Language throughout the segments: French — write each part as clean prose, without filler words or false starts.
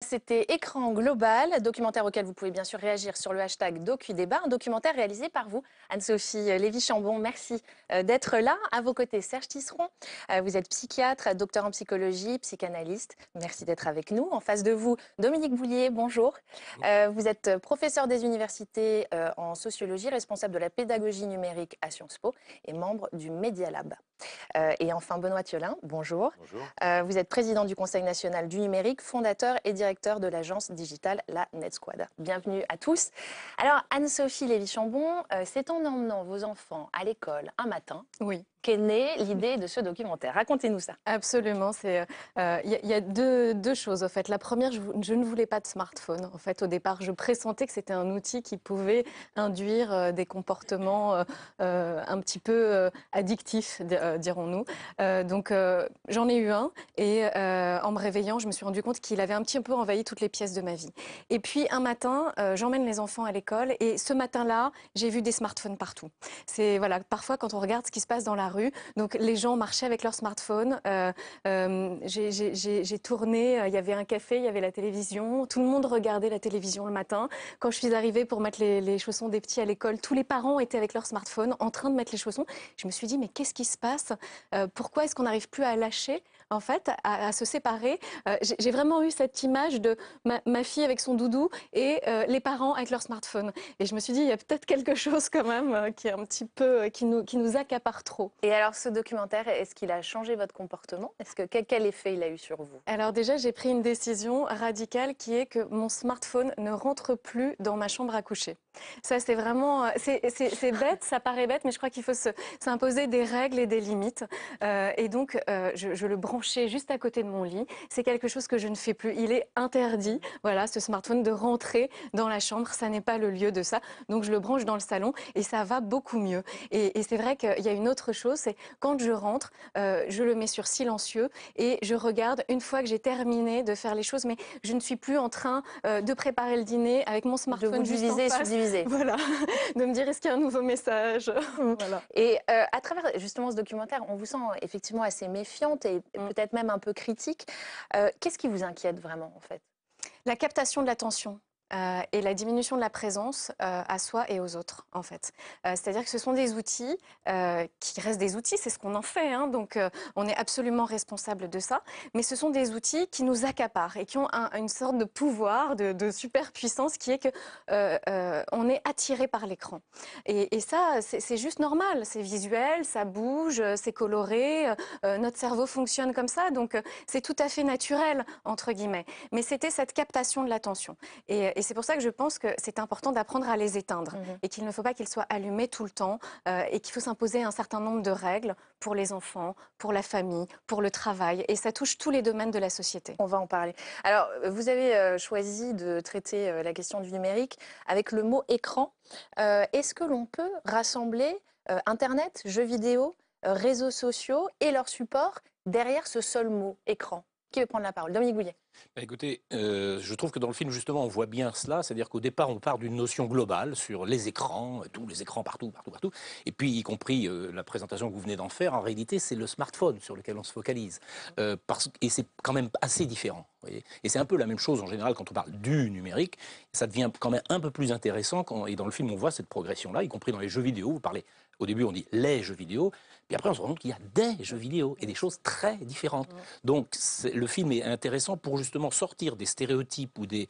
c'était Écran global, documentaire auquel vous pouvez bien sûr réagir sur le hashtag DocuDébat, un documentaire réalisé par vous, Anne-Sophie Lévy-Chambon. Merci d'être là. À vos côtés, Serge Tisseron. Vous êtes psychiatre, docteur en psychologie, psychanalyste. Merci d'être avec nous. En face de vous, Dominique Boulier, bonjour. Vous êtes professeur des universités en sociologie, responsable de la pédagogie numérique à Sciences Po et membre du Media Lab. Et enfin, Benoît Thiolin, bonjour. Bonjour. Vous êtes président du Conseil national du numérique, fondateur et directeur de l'agence digitale La Net Squad. Bienvenue à tous. Alors, Anne-Sophie Lévy-Chambon, c'est en emmenant vos enfants à l'école un matin qu'est née l'idée de ce documentaire. Racontez-nous ça. Absolument. Il y a deux choses. En fait, la première, je ne voulais pas de smartphone. En fait, au départ, je pressentais que c'était un outil qui pouvait induire des comportements un petit peu addictifs, dirons-nous. Donc, j'en ai eu un et en me réveillant, je me suis rendu compte qu'il avait un petit peu envahi toutes les pièces de ma vie. Et puis, un matin, j'emmène les enfants à l'école et ce matin-là, j'ai vu des smartphones partout. Voilà, parfois, quand on regarde ce qui se passe dans la rue, donc les gens marchaient avec leur smartphone. J'ai tourné, il y avait un café, il y avait la télévision. Tout le monde regardait la télévision le matin. Quand je suis arrivée pour mettre les chaussons des petits à l'école, tous les parents étaient avec leur smartphone en train de mettre les chaussons. Je me suis dit, mais qu'est-ce qui se passe? Pourquoi est-ce qu'on n'arrive plus à lâcher, en fait, à se séparer? J'ai vraiment eu cette image de ma fille avec son doudou et les parents avec leur smartphone. Et je me suis dit, il y a peut-être quelque chose quand même qui est un petit peu, qui nous accapare trop. Et alors, ce documentaire, est-ce qu'il a changé votre comportement? Quel effet il a eu sur vous? Alors déjà, j'ai pris une décision radicale qui est que mon smartphone ne rentre plus dans ma chambre à coucher. Ça, c'est vraiment... C'est bête, ça paraît bête, mais je crois qu'il faut s'imposer des règles et des limites. Et donc, je le branchais juste à côté de mon lit. C'est quelque chose que je ne fais plus. Il est interdit, voilà, ce smartphone, de rentrer dans la chambre. Ça n'est pas le lieu de ça. Donc, je le branche dans le salon et ça va beaucoup mieux. Et c'est vrai qu'il y a une autre chose, c'est quand je rentre, je le mets sur silencieux et je regarde une fois que j'ai terminé de faire les choses, mais je ne suis plus en train de préparer le dîner avec mon smartphone juste en face. Subdiviser. Voilà, de me dire est-ce qu'il y a un nouveau message. Voilà. Et à travers justement ce documentaire, on vous sent effectivement assez méfiante et peut-être même un peu critique. Qu'est-ce qui vous inquiète vraiment en fait? La captation de l'attention. Et la diminution de la présence à soi et aux autres, en fait. C'est-à-dire que ce sont des outils qui restent des outils, c'est ce qu'on en fait, hein, donc on est absolument responsable de ça, mais ce sont des outils qui nous accaparent et qui ont une sorte de pouvoir, de superpuissance qui est que on est attiré par l'écran. Et ça, c'est juste normal, c'est visuel, ça bouge, c'est coloré, notre cerveau fonctionne comme ça, donc c'est tout à fait naturel, entre guillemets. Mais c'était cette captation de l'attention. Et c'est pour ça que je pense que c'est important d'apprendre à les éteindre et qu'il ne faut pas qu'ils soient allumés tout le temps et qu'il faut s'imposer un certain nombre de règles pour les enfants, pour la famille, pour le travail. Et ça touche tous les domaines de la société. On va en parler. Alors, vous avez choisi de traiter la question du numérique avec le mot écran. Est-ce que l'on peut rassembler Internet, jeux vidéo, réseaux sociaux et leurs supports derrière ce seul mot, écran? Qui veut prendre la parole? Dominique Boulier. Écoutez, je trouve que dans le film, justement, on voit bien cela. C'est-à-dire qu'au départ, on part d'une notion globale sur les écrans, tous les écrans partout, partout, partout. Et puis, y compris la présentation que vous venez d'en faire, en réalité, c'est le smartphone sur lequel on se focalise. Et c'est quand même assez différent. Vous voyez, et c'est un peu la même chose, en général, quand on parle du numérique. Ça devient quand même un peu plus intéressant. Et dans le film, on voit cette progression-là, y compris dans les jeux vidéo. Vous parlez, au début, on dit les jeux vidéo. Puis après, on se rend compte qu'il y a des jeux vidéo et des choses très différentes. Donc, le film est intéressant pour justement sortir des stéréotypes ou des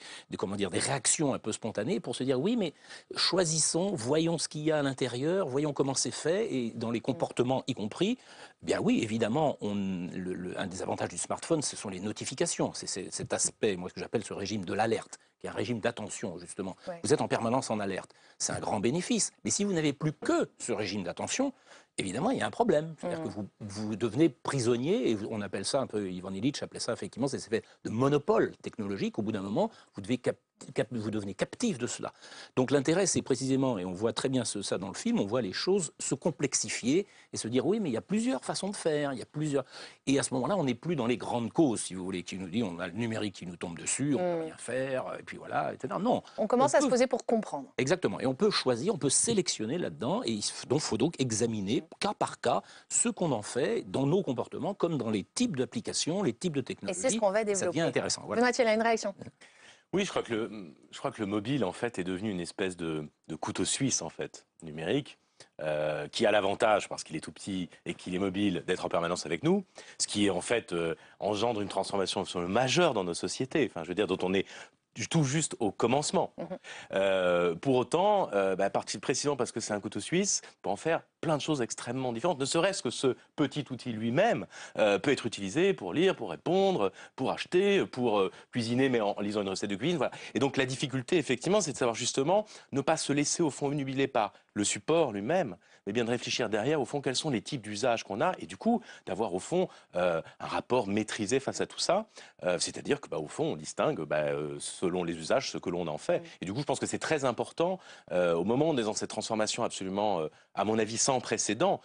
réactions un peu spontanées pour se dire oui, mais choisissons, voyons ce qu'il y a à l'intérieur, voyons comment c'est fait et dans les comportements y compris. Bien oui, évidemment, un des avantages du smartphone, ce sont les notifications. C'est cet aspect, moi, ce que j'appelle ce régime de l'alerte, qui est un régime d'attention, justement. Ouais. Vous êtes en permanence en alerte. C'est un grand bénéfice. Mais si vous n'avez plus que ce régime d'attention, évidemment, il y a un problème. C'est-à-dire que vous devenez prisonnier, et on appelle ça un peu, Ivan Illich appelait ça effectivement, c'est cet effet de monopole technologique. Au bout d'un moment, vous devenez captif de cela. Donc l'intérêt, c'est précisément, et on voit très bien ça dans le film, on voit les choses se complexifier et se dire oui, mais il y a plusieurs façons de faire, il y a plusieurs... Et à ce moment-là, on n'est plus dans les grandes causes, si vous voulez, qui nous dit on a le numérique qui nous tombe dessus, on ne peut rien faire, et puis voilà, etc. Non. On commence à se poser pour comprendre. Exactement. Et on peut choisir, on peut sélectionner là-dedans, et il faut donc examiner cas par cas ce qu'on en fait dans nos comportements, comme dans les types d'applications, les types de Et technologies. c'est ce qu'on va Ça devient développer. intéressant. Voilà. Benoît Thiel a une réaction. Oui, je crois que le mobile, en fait, est devenu une espèce de couteau suisse, en fait, numérique, qui a l'avantage, parce qu'il est tout petit et qu'il est mobile, d'être en permanence avec nous, ce qui, en fait, engendre une transformation absolument majeure dans nos sociétés, enfin, je veux dire, dont on est tout juste au commencement. Pour autant, précisément parce que c'est un couteau suisse, on peut en faire plein de choses extrêmement différentes. Ne serait-ce que ce petit outil lui-même peut être utilisé pour lire, pour répondre, pour acheter, pour cuisiner, mais en lisant une recette de cuisine. Voilà. Et donc la difficulté, effectivement, c'est de savoir justement ne pas se laisser au fond obnubiler par le support lui-même, mais bien de réfléchir derrière, au fond, quels sont les types d'usages qu'on a, et du coup, d'avoir, au fond, un rapport maîtrisé face à tout ça. C'est-à-dire que, au fond, on distingue, selon les usages, ce que l'on en fait. Et du coup, je pense que c'est très important, au moment où on est dans cette transformation absolument, à mon avis, sans précédent,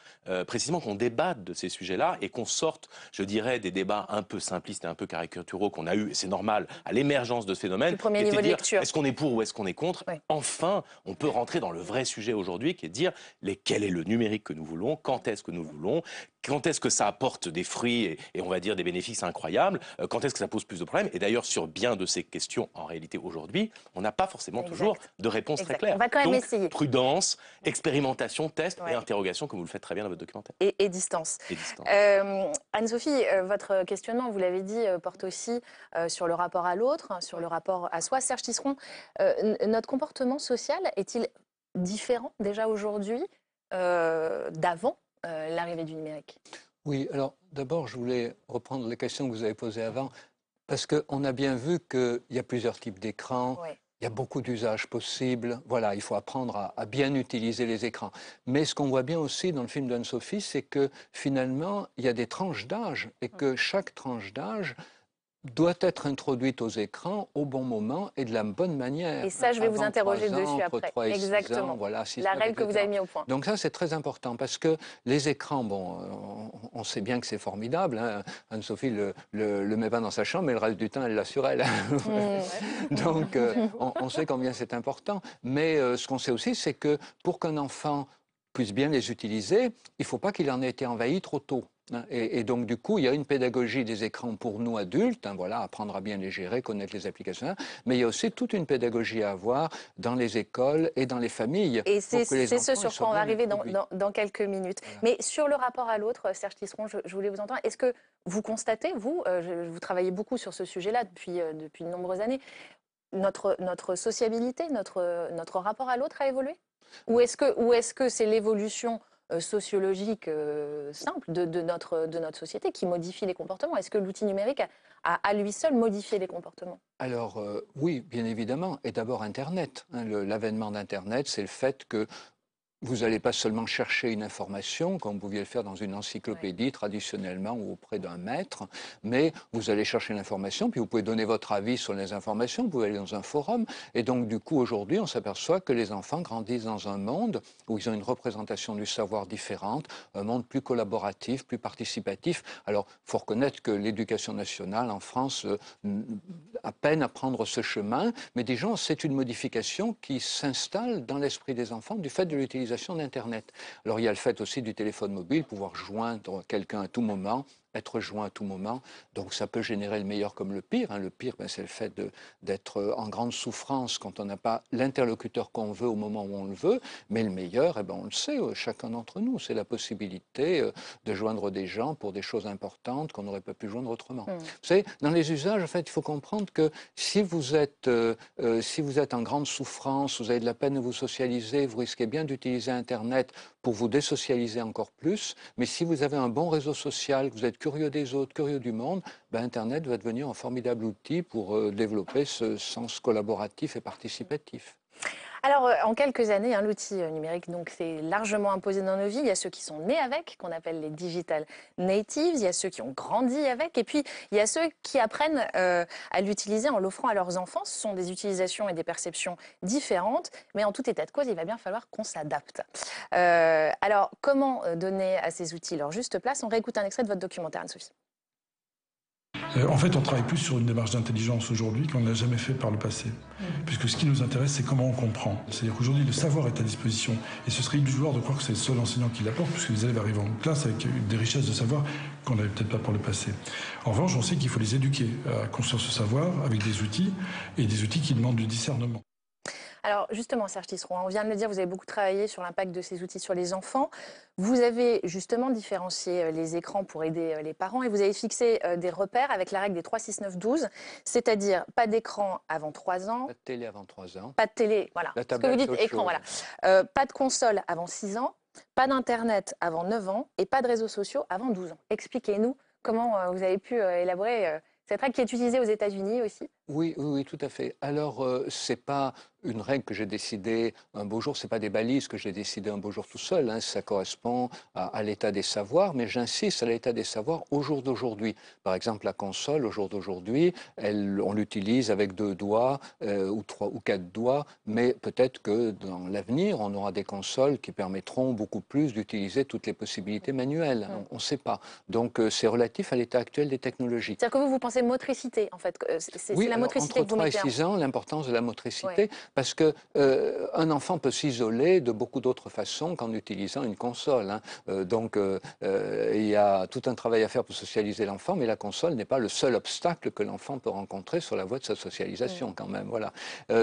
précisément qu'on débatte de ces sujets-là et qu'on sorte, je dirais, des débats un peu simplistes et un peu caricaturaux qu'on a eu, et c'est normal, à l'émergence de ce phénomène. Le premier niveau de lecture. Est-ce qu'on est pour ou est-ce qu'on est contre? Oui. Enfin, on peut rentrer dans le vrai sujet aujourd'hui, qui est de dire quel est le numérique que nous voulons, quand est-ce que nous voulons, quand est-ce que ça apporte des fruits et on va dire des bénéfices incroyables, quand est-ce que ça pose plus de problèmes. Et d'ailleurs, sur bien de ces questions, en réalité, aujourd'hui, on n'a pas forcément toujours de réponse très claire. On va quand même Donc, essayer. prudence, expérimentation, test et interrogation, comme vous le faites très bien dans votre documentaire. Et distance. Et distance. Anne-Sophie, votre questionnement, vous l'avez dit, porte aussi sur le rapport à l'autre, sur le rapport à soi. Serge Tisseron, notre comportement social est-il différent déjà aujourd'hui d'avant l'arrivée du numérique? Oui, alors d'abord, je voulais reprendre les questions que vous avez posées avant, parce qu'on a bien vu qu'il y a plusieurs types d'écrans. Oui. Il y a beaucoup d'usages possibles. Voilà, il faut apprendre à bien utiliser les écrans. Mais ce qu'on voit bien aussi dans le film d'Anne-Sophie, c'est que finalement, il y a des tranches d'âge et que chaque tranche d'âge doit être introduite aux écrans au bon moment et de la bonne manière. Et ça, je vais vous Avant interroger 3 ans, dessus entre après. 3 et 6 Exactement. ans, voilà, 6, La 9, règle que vous etc. avez mis au point. Donc ça, c'est très important parce que les écrans, bon, on sait bien que c'est formidable. Hein. Anne-Sophie le met pas dans sa chambre, mais le reste du temps, elle l'a sur elle. Donc, on sait combien c'est important. Mais ce qu'on sait aussi, c'est que pour qu'un enfant puisse bien les utiliser, il ne faut pas qu'il en ait été envahi trop tôt. Et donc, du coup, il y a une pédagogie des écrans pour nous adultes, hein, voilà, apprendre à bien les gérer, connaître les applications, mais il y a aussi toute une pédagogie à avoir dans les écoles et dans les familles. Et c'est ce sur quoi on va arriver introduits. dans quelques minutes. Voilà. Mais sur le rapport à l'autre, Serge Tisseron, je voulais vous entendre. Est-ce que vous constatez, vous travaillez beaucoup sur ce sujet-là depuis de nombreuses années, notre sociabilité, notre rapport à l'autre a évolué? Ou est-ce que c'est l'évolution sociologique simple de notre société qui modifie les comportements? Est-ce que l'outil numérique a à lui seul modifié les comportements? Alors, oui, bien évidemment. Et d'abord, Internet. Hein, l'avènement d'Internet, c'est le fait que vous n'allez pas seulement chercher une information, comme vous pouviez le faire dans une encyclopédie traditionnellement ou auprès d'un maître, mais vous allez chercher l'information, puis vous pouvez donner votre avis sur les informations, vous pouvez aller dans un forum. Et donc, du coup, aujourd'hui, on s'aperçoit que les enfants grandissent dans un monde où ils ont une représentation du savoir différente, un monde plus collaboratif, plus participatif. Alors, il faut reconnaître que l'éducation nationale en France a peine à prendre ce chemin, mais déjà, c'est une modification qui s'installe dans l'esprit des enfants du fait de l'utilisation d'Internet. Alors il y a le fait aussi du téléphone mobile, pouvoir joindre quelqu'un à tout moment, être joint à tout moment. Donc ça peut générer le meilleur comme le pire. Hein. Le pire, c'est le fait d'être en grande souffrance quand on n'a pas l'interlocuteur qu'on veut au moment où on le veut. Mais le meilleur, on le sait, chacun d'entre nous, c'est la possibilité de joindre des gens pour des choses importantes qu'on n'aurait pas pu joindre autrement. Vous savez, dans les usages, en fait, il faut comprendre que si vous êtes en grande souffrance, vous avez de la peine à vous socialiser, vous risquez bien d'utiliser Internet pour vous désocialiser encore plus. Mais si vous avez un bon réseau social, que vous êtes curieux des autres, curieux du monde, Internet va devenir un formidable outil pour développer ce sens collaboratif et participatif. Alors, en quelques années, l'outil numérique s'est largement imposé dans nos vies. Il y a ceux qui sont nés avec, qu'on appelle les digital natives. Il y a ceux qui ont grandi avec. Et puis, il y a ceux qui apprennent à l'utiliser en l'offrant à leurs enfants. Ce sont des utilisations et des perceptions différentes. Mais en tout état de cause, il va bien falloir qu'on s'adapte. Alors, comment donner à ces outils leur juste place? On réécoute un extrait de votre documentaire, Anne-Sophie. En fait, on travaille plus sur une démarche d'intelligence aujourd'hui qu'on n'a jamais fait par le passé. Puisque ce qui nous intéresse, c'est comment on comprend. C'est-à-dire qu'aujourd'hui, le savoir est à disposition. Et ce serait illusoire de croire que c'est le seul enseignant qui l'apporte, puisque les élèves arrivent en classe avec des richesses de savoir qu'on n'avait peut-être pas par le passé. En revanche, on sait qu'il faut les éduquer à construire ce savoir avec des outils, et des outils qui demandent du discernement. Alors justement, Serge Tisseron, on vient de le dire, vous avez beaucoup travaillé sur l'impact de ces outils sur les enfants. Vous avez justement différencié les écrans pour aider les parents et vous avez fixé des repères avec la règle des 3, 6, 9, 12, c'est-à-dire pas d'écran avant 3 ans. Pas de télé avant 3 ans. Pas de télé, voilà. La Ce que vous tablette, dites, c'est écran, autre voilà. Pas de console avant 6 ans, pas d'Internet avant 9 ans et pas de réseaux sociaux avant 12 ans. Expliquez-nous comment vous avez pu élaborer cette règle qui est utilisée aux États-Unis aussi. Oui, oui, oui, tout à fait. Alors, c'est pas une règle que j'ai décidée un beau jour, c'est pas des balises que j'ai décidées un beau jour tout seul, hein, ça correspond à l'état des savoirs, mais j'insiste à l'état des savoirs au jour d'aujourd'hui. Par exemple, la console, au jour d'aujourd'hui, on l'utilise avec 2 doigts ou 3 ou 4 doigts, mais peut-être que dans l'avenir, on aura des consoles qui permettront beaucoup plus d'utiliser toutes les possibilités manuelles. On ne sait pas. Donc, c'est relatif à l'état actuel des technologies. C'est-à-dire que vous pensez motricité, en fait. C'est Oui, la motricité entre que vous 3 et mettez 6 ans, l'importance de la motricité, Ouais. parce que un enfant peut s'isoler de beaucoup d'autres façons qu'en utilisant une console. Hein. Donc, il y a tout un travail à faire pour socialiser l'enfant, mais la console n'est pas le seul obstacle que l'enfant peut rencontrer sur la voie de sa socialisation, quand même. Voilà.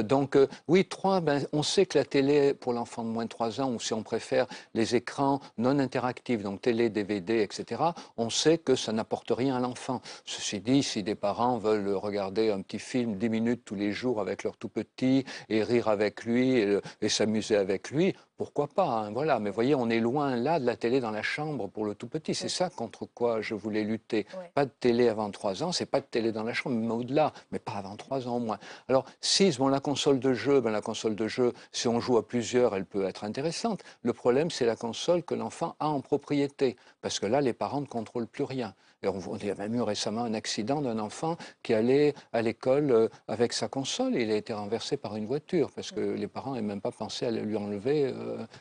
Donc, oui, 3, on sait que la télé, pour l'enfant de moins de 3 ans, ou si on préfère les écrans non interactifs, donc télé, DVD, etc., on sait que ça n'apporte rien à l'enfant. Ceci dit, si des parents veulent regarder un petit film 10 minutes tous les jours avec leur tout petit et rire avec lui et s'amuser avec lui, pourquoi pas, hein, voilà. Mais voyez, on est loin là de la télé dans la chambre pour le tout petit. C'est ça contre quoi je voulais lutter. Pas de télé avant 3 ans, c'est pas de télé dans la chambre, mais au-delà, mais pas avant 3 ans au moins. Alors, 6, bon, la console de jeu, la console de jeu, si on joue à plusieurs, elle peut être intéressante. Le problème, c'est la console que l'enfant a en propriété, parce que là, les parents ne contrôlent plus rien. Et on a même eu récemment un accident d'un enfant qui allait à l'école avec sa console et il a été renversé par une voiture parce que les parents n'avaient même pas pensé à lui enlever,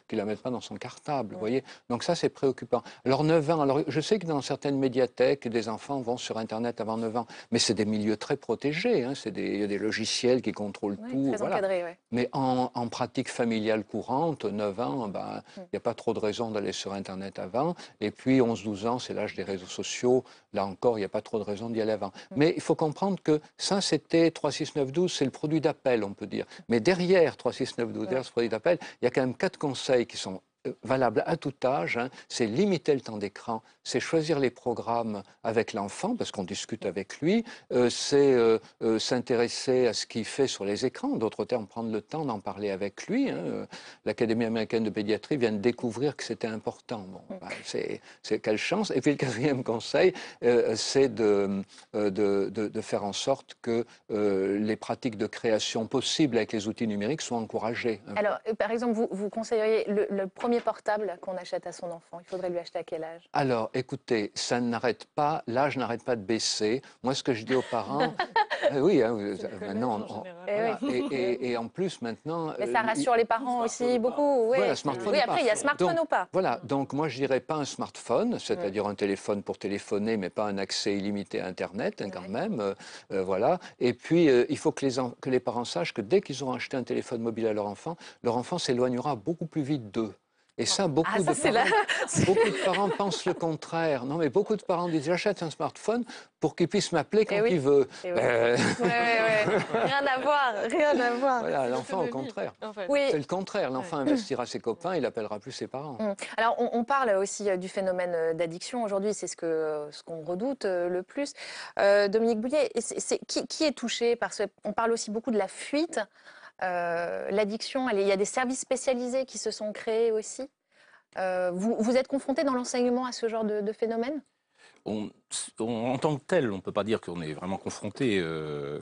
qu'il ne la mette pas dans son cartable. Vous voyez. Donc ça, c'est préoccupant. Alors 9 ans, alors, je sais que dans certaines médiathèques, des enfants vont sur Internet avant 9 ans, mais c'est des milieux très protégés. Hein, il y a des logiciels qui contrôlent tout. Très voilà. encadré, Mais en pratique familiale courante, 9 ans, il n'y a pas trop de raison d'aller sur Internet avant. Et puis 11-12 ans, c'est l'âge des réseaux sociaux. Là encore, il n'y a pas trop de raison d'y aller avant. Mais il faut comprendre que ça, c'était 3, 6, 9, 12, c'est le produit d'appel, on peut dire. Mais derrière 3, 6, 9, 12, derrière ce produit d'appel, il y a quand même 4 conseils qui sont valable à tout âge, hein, c'est limiter le temps d'écran, c'est choisir les programmes avec l'enfant, parce qu'on discute avec lui, c'est s'intéresser à ce qu'il fait sur les écrans, d'autres termes, prendre le temps d'en parler avec lui. Hein. L'Académie américaine de pédiatrie vient de découvrir que c'était important. Bon, c'est quelle chance. Et puis le 4e conseil, c'est de faire en sorte que les pratiques de création possibles avec les outils numériques soient encouragées. Alors, par exemple, vous conseilleriez le premier portable qu'on achète à son enfant, il faudrait lui acheter à quel âge? Alors, écoutez, ça n'arrête pas, l'âge n'arrête pas de baisser. Moi, ce que je dis aux parents, oui, hein, maintenant, et en plus, maintenant... Mais ça rassure les parents aussi beaucoup. Ouais. Voilà, smartphone oui, après, il y a smartphone donc, ou pas. Voilà, donc moi, je dirais pas un smartphone, c'est-à-dire un téléphone pour téléphoner, mais pas un accès illimité à Internet, hein, quand même. Voilà. Et puis, il faut que les parents sachent que dès qu'ils auront acheté un téléphone mobile à leur enfant s'éloignera beaucoup plus vite d'eux. Et ça, beaucoup de parents pensent le contraire. Non, mais beaucoup de parents disent j'achète un smartphone pour qu'il puisse m'appeler quand il veut. Rien à voir, rien à voir. Voilà, l'enfant au contraire. En fait. C'est le contraire. L'enfant investira ses copains, il n'appellera plus ses parents. Alors, on parle aussi du phénomène d'addiction. Aujourd'hui, c'est ce qu'on redoute le plus. Dominique Bouillet, qui est touché par ce... On parle aussi beaucoup de la fuite. L'addiction, il y a des services spécialisés qui se sont créés aussi. Vous êtes confronté dans l'enseignement à ce genre de phénomène? En tant que tel, on ne peut pas dire qu'on est vraiment confronté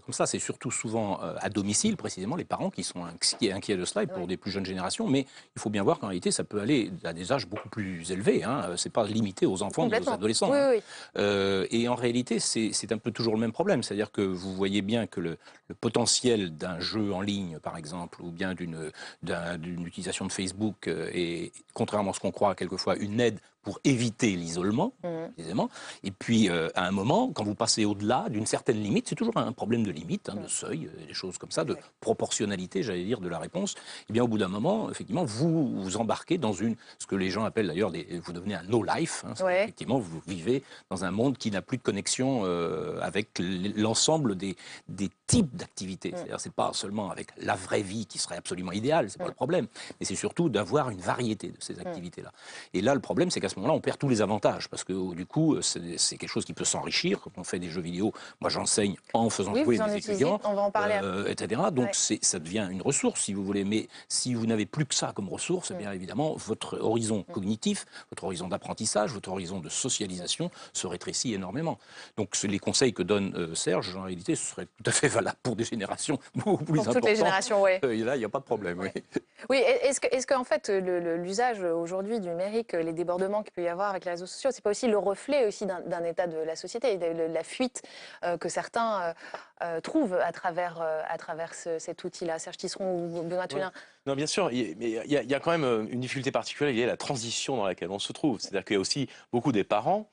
comme ça. C'est surtout souvent à domicile, précisément, les parents qui sont inquiets de cela, et pour des plus jeunes générations. Mais il faut bien voir qu'en réalité, ça peut aller à des âges beaucoup plus élevés. Hein. Ce n'est pas limité aux enfants ni aux adolescents. Oui, hein. Et en réalité, c'est un peu toujours le même problème. C'est-à-dire que vous voyez bien que le potentiel d'un jeu en ligne, par exemple, ou bien d'une utilisation de Facebook est, contrairement à ce qu'on croit quelquefois, une aide pour éviter l'isolement, précisément. Et puis, à un moment, quand vous passez au-delà d'une certaine limite, c'est toujours un problème de limite, de seuil, des choses comme ça, de proportionnalité, j'allais dire, de la réponse. Et bien, au bout d'un moment, effectivement, vous vous embarquez dans ce que les gens appellent d'ailleurs, vous devenez un no-life. Effectivement, vous vivez dans un monde qui n'a plus de connexion avec l'ensemble des types d'activités. C'est-à-dire, c'est pas seulement avec la vraie vie qui serait absolument idéale, c'est pas le problème, mais c'est surtout d'avoir une variété de ces activités-là. Et là, le problème, c'est qu'à ce moment-là, on perd tous les avantages, parce que du coup, c'est quelque chose qui peut s'enrichir. Quand on fait des jeux vidéo, moi j'enseigne en faisant jouer mes étudiants, on va en parler etc. Donc ça devient une ressource, si vous voulez. Mais si vous n'avez plus que ça comme ressource, eh bien évidemment, votre horizon cognitif, votre horizon d'apprentissage, votre horizon de socialisation se rétrécit énormément. Donc les conseils que donne Serge, en réalité, ce serait tout à fait valable pour des générations beaucoup plus importantes. Pour toutes les générations, oui. Et là, il n'y a pas de problème. Oui. Oui, est-ce qu'en fait, l'usage aujourd'hui du numérique, les débordements qu'il peut y avoir avec les réseaux sociaux, c'est pas aussi le reflet aussi d'un état de la société, de la fuite que certains trouvent à travers cet outil-là? Serge Tisseron ou Benoît Thullin? Non, bien sûr, mais il y a quand même une difficulté particulière, il y a la transition dans laquelle on se trouve. C'est-à-dire qu'il y a aussi beaucoup des parents